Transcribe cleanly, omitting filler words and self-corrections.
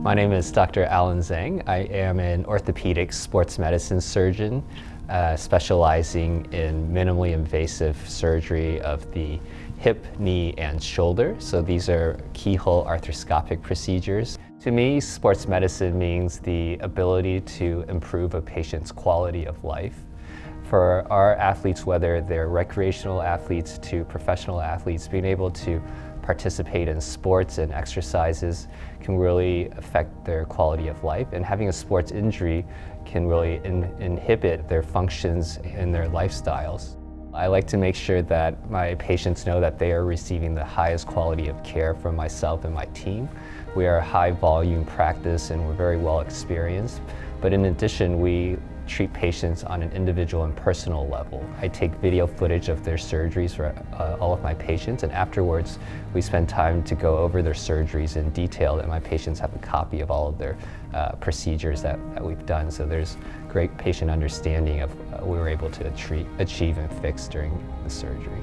My name is Dr. Alan Zhang. I am an orthopedic sports medicine surgeon specializing in minimally invasive surgery of the hip, knee, and shoulder. So these are keyhole arthroscopic procedures. To me, sports medicine means the ability to improve a patient's quality of life. For our athletes, whether they're recreational athletes to professional athletes, being able to participate in sports and exercises can really affect their quality of life, and having a sports injury can really inhibit their functions and their lifestyles. I like to make sure that my patients know that they are receiving the highest quality of care from myself and my team. We are a high volume practice and we're very well experienced, but in addition, we treat patients on an individual and personal level. I take video footage of their surgeries for all of my patients, and afterwards we spend time to go over their surgeries in detail, and my patients have a copy of all of their procedures that we've done. So there's great patient understanding of what we were able to achieve and fix during the surgery.